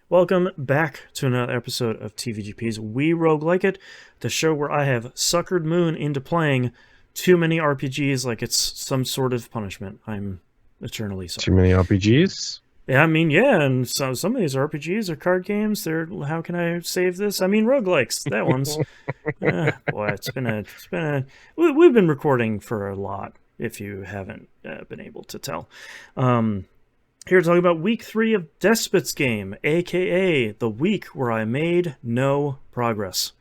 Welcome back to another episode of TVGP's We Roguelike It, the show where I have suckered Moon into playing too many RPGs like it's some sort of punishment. I'm eternally Too sorry. many RPGs? Yeah, I mean, yeah, and some of these RPGs are card games. They're how can I save this? I mean, roguelikes. That one's boy, we've been recording for a lot. If you haven't been able to tell, um, here to talk about week 3 of Despot's game, aka the week where I made no progress.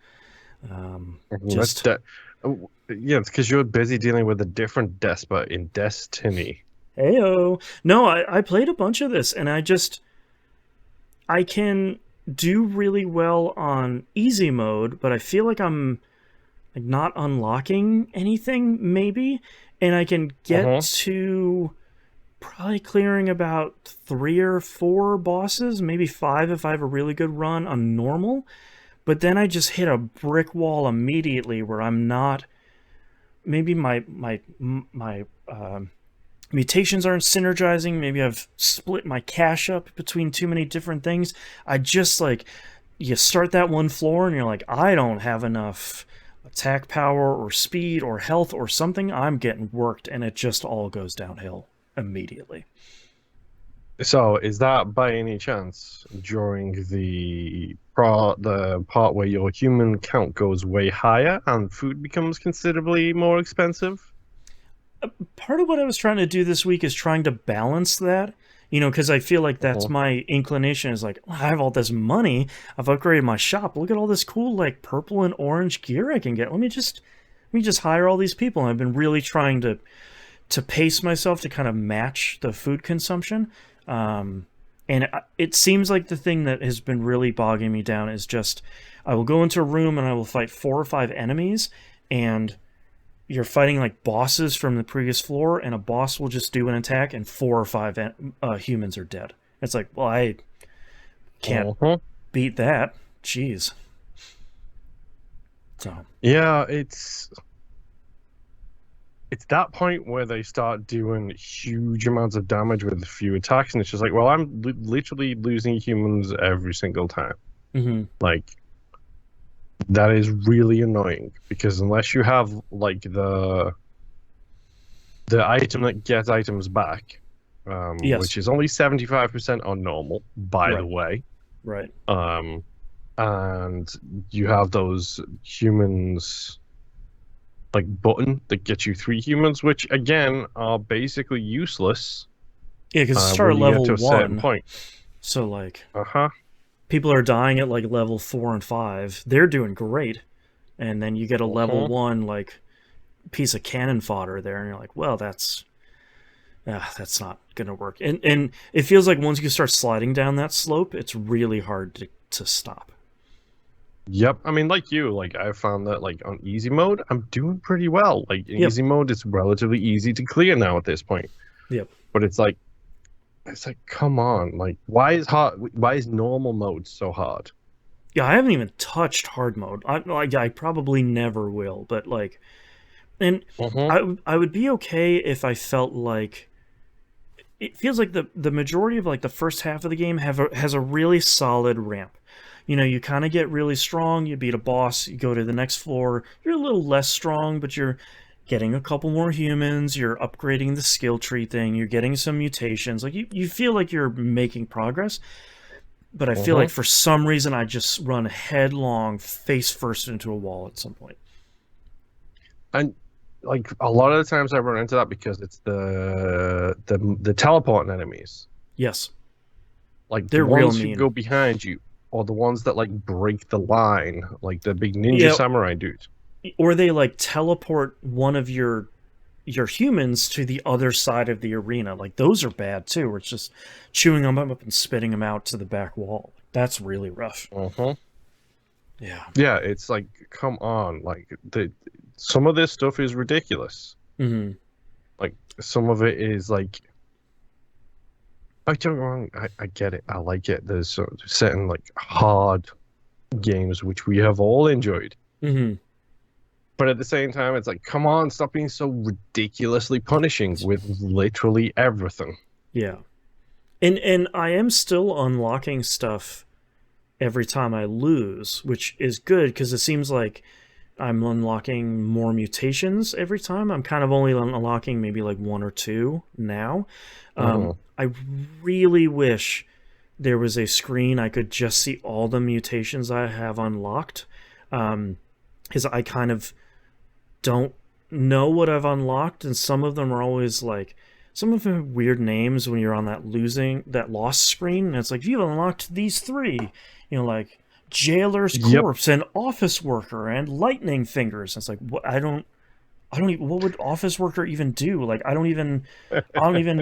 That's Just yeah, it's because you're busy dealing with a different despot in Destiny. heyo. No, I played a bunch of this, and I can do really well on easy mode, but I feel like I'm like not unlocking anything maybe, and I can get Uh-huh. to probably clearing about 3 or 4 bosses, maybe 5 if I have a really good run on normal. But then I just hit a brick wall immediately where I'm not. Maybe my mutations aren't synergizing. Maybe I've split my cache up between too many different things. I just like you start that one floor and you're like, I don't have enough attack power or speed or health or something. I'm getting worked, and it just all goes downhill immediately. So, is that by any chance during the part where your human count goes way higher and food becomes considerably more expensive? Part of what I was trying to do this week is trying to balance that. Because I feel like that's Uh-huh. my inclination is like, I have all this money. I've upgraded my shop. Look at all this cool, like, purple and orange gear I can get. Let me just hire all these people. And I've been really trying to pace myself to kind of match the food consumption. And it seems like the thing that has been really bogging me down is just I will go into a room and I will fight 4 or 5 enemies, and you're fighting like bosses from the previous floor, and a boss will just do an attack, and 4 or 5 humans are dead. It's like, well, I can't Uh-huh. beat that. Jeez. So, Yeah, it's that point where they start doing huge amounts of damage with a few attacks, and it's just like, well, I'm literally losing humans every single time. hmm Like, that is really annoying because unless you have like the item that gets items back, yes, which is only 75% on normal, by the right, way, right. um, and you have those humans like button that gets you 3 humans, which again are basically useless Yeah, because it when started you get level to a certain 1, point. so like Uh-huh. people are dying at like level 4 and 5. They're doing great, and then you get a level Uh-huh. 1 like piece of cannon fodder there, and you're like, well, that's not gonna work. And it feels like once you start sliding down that slope, it's really hard to stop. Yep. I mean, like you, like I found that like on easy mode, I'm doing pretty well. Like in Yep, easy mode, it's relatively easy to clear now at this point. yep. But it's like, come on, like why is normal mode so hard? Yeah, I haven't even touched hard mode. I probably never will, but like, and Uh-huh. I would be okay if I felt like it feels like the majority of like the first half of the game has a really solid ramp. You kind of get really strong, you beat a boss, you go to the next floor, you're a little less strong, but you're getting a couple more humans, you're upgrading the skill tree thing, you're getting some mutations. Like you feel like you're making progress, but I feel Uh-huh. like for some reason I just run headlong face first into a wall at some point. And like a lot of the times I run into that because it's the teleporting enemies. Yes, Like the they're real ones who mean. go behind you, or the ones that like break the line, like the big ninja Yeah, samurai dude. or they like teleport one of your humans to the other side of the arena. Like those are bad too. Where it's just chewing them up and spitting them out to the back wall. That's really rough. Uh-huh. Yeah. Yeah, it's like, come on, like the some of this stuff is ridiculous. hmm Like some of it is like, I don't get me wrong, I get it, I like it. There's certain like hard games which we have all enjoyed, hmm but at the same time, it's like, come on, stop being so ridiculously punishing with literally everything. Yeah. And I am still unlocking stuff every time I lose, which is good because it seems like I'm unlocking more mutations every time. I'm kind of only unlocking maybe like one or two now. Mhm. I really wish there was a screen I could just see all the mutations I have unlocked. Because I kind of don't know what I've unlocked, and some of them are always like, some of them have weird names when you're on that lost screen, and it's like you've unlocked these three, like jailer's Yep. corpse and office worker and lightning fingers. And it's like what I don't even, what would office worker even do? Like I don't even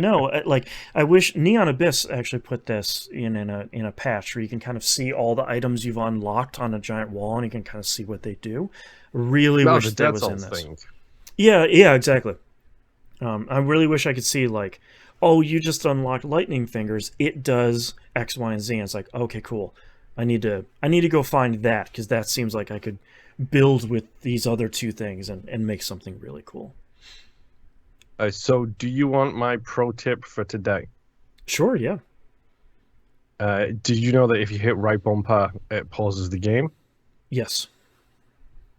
know. Like I wish Neon Abyss actually put this in a patch where you can kind of see all the items you've unlocked on a giant wall and you can kind of see what they do. Really Oh, the wish that Dead was in Cells this. thing. Yeah, yeah, exactly. I really wish I could see like, oh, you just unlocked lightning fingers. It does X, Y, and Z. And it's like, okay, cool. I need to go find that because that seems like I could build with these other two things and make something really cool. So, do you want my pro tip for today? Sure, yeah. Did you know that if you hit right bumper, it pauses the game? Yes.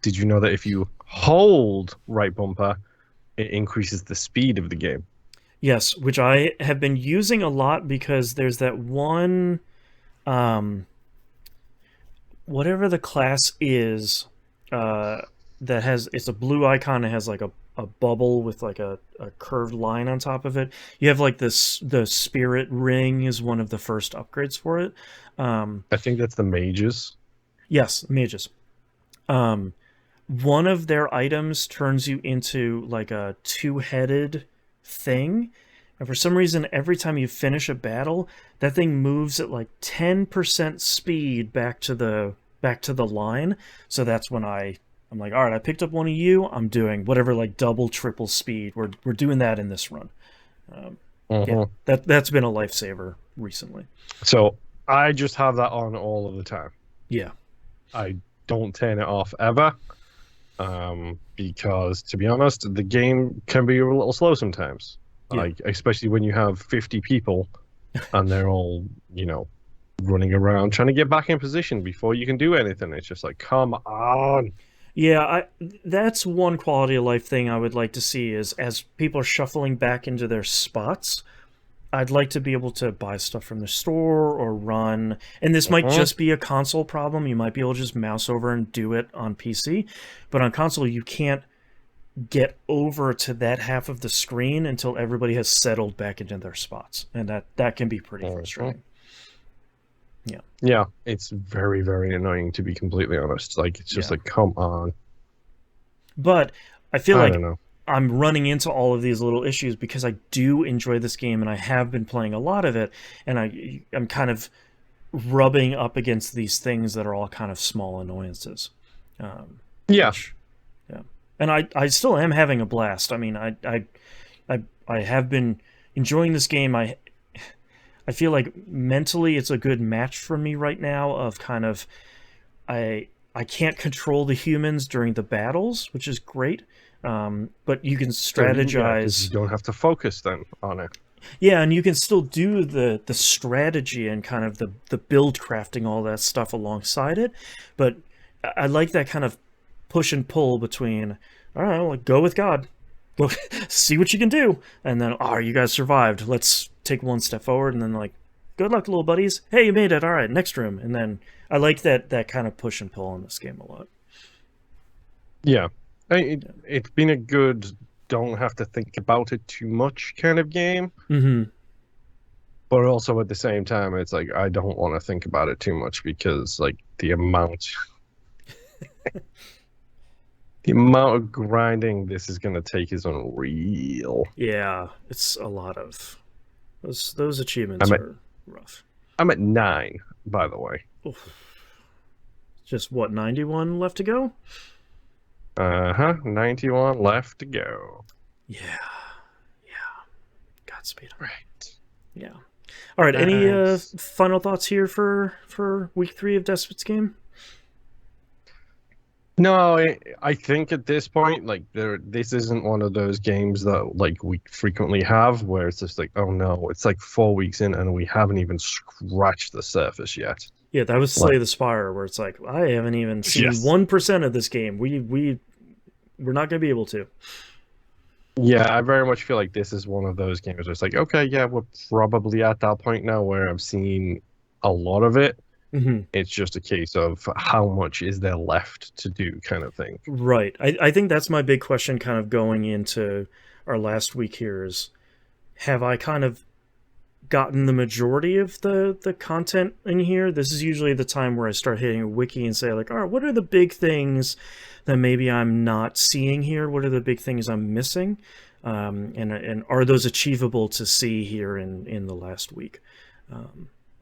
Did you know that if you hold right bumper, it increases the speed of the game? Yes, which I have been using a lot because there's that one um whatever the class is, uh that has, it's a blue icon, it has like a bubble with like a curved line on top of it. You have like this, the spirit ring is one of the first upgrades for it. I think that's the mages. Yes, mages. Um one of their items turns you into like a two-headed thing. And for some reason, every time you finish a battle, that thing moves at like 10% speed back to the line. So that's when I'm like, all right, I picked up one of you. I'm doing whatever, like double, triple speed. We're doing that in this run. Um, yeah, Mhm. that's been a lifesaver recently. So I just have that on all of the time. Yeah, I don't turn it off ever, because to be honest, the game can be a little slow sometimes. yeah. Like especially when you have 50 people and they're all, running around trying to get back in position before you can do anything. It's just like, come on. Yeah, that's one quality of life thing I would like to see is as people are shuffling back into their spots, I'd like to be able to buy stuff from the store or run. And this might Mhm. just be a console problem. You might be able to just mouse over and do it on PC, but on console you can't get over to that half of the screen until everybody has settled back into their spots, and that can be pretty Mhm. frustrating. Yeah. Yeah, it's very, very annoying to be completely honest. Like it's just Yeah. like, come on. But I feel I like don't know. I'm running into all of these little issues because I do enjoy this game and I have been playing a lot of it, and I'm kind of rubbing up against these things that are all kind of small annoyances. Um, Yeah. which Yeah. And I still am having a blast. I mean, I have been enjoying this game. I feel like mentally it's a good match for me right now of kind of I can't control the humans during the battles, which is great. But you can So yeah, because you strategize. don't have to focus then on it. Yeah, and you can still do the strategy and kind of the build crafting, all that stuff alongside it. But I like that kind of push and pull between, all right, well, go with God, go see what you can do, and then, oh, you guys survived. Let's take one step forward, and then like, good luck, little buddies. Hey, you made it. All right, next room, and then I like that kind of push and pull in this game a lot. Yeah. It's been a good don't have to think about it too much kind of game. Mm-hmm. But also at the same time, it's like I don't want to think about it too much because like the amount of grinding this is gonna take is unreal. Yeah, it's a lot of those achievements I'm at are rough. I'm at 9, by the way. Oof. Just what, 91 left to go? Uh-huh. 91 left to go. Yeah, yeah. Godspeed. Right. Yeah. All right. Any Nice. final thoughts here for week 3 of Despot's game? No, I think at this point, like this isn't one of those games that like we frequently have where it's just like, oh no, it's like 4 weeks in and we haven't even scratched the surface yet. Yeah, that was Like, Slay the Spire, where it's like, I haven't even seen yes. 1% of this game. We're not gonna be able to. Yeah, I very much feel like this is one of those games where it's like, okay, yeah, we're probably at that point now where I've seen a lot of it. Hmm. It's just a case of how much is there left to do, kind of thing. Right. I think that's my big question kind of going into our last week here is, have I kind of gotten the majority of the content in here? This is usually the time where I start hitting a wiki and say like, all right, what are the big things that maybe I'm not seeing here? What are the big things I'm missing? And are those achievable to see here in the last week?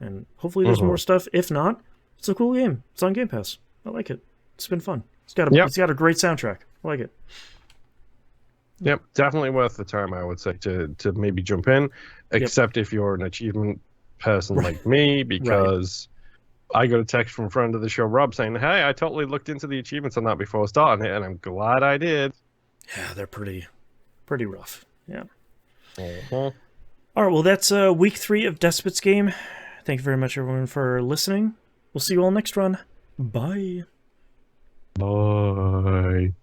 And hopefully there's more Hmm. stuff. If not, it's a cool game. It's on Game Pass. I like it. It's been fun. Yep. It's got a great soundtrack. I like it. Yep, definitely worth the time, I would say, to maybe jump in, Yep. except if you're an achievement person Right. like me, Right. because I got a text from a friend of the show, Rob, saying, "Hey, I totally looked into the achievements on that before starting it, and I'm glad I did." Yeah, they're pretty rough. Yeah. Uh-huh. All right, well, that's week 3 of Despot's game. Thank you very much, everyone, for listening. We'll see you all next run. Bye. Bye.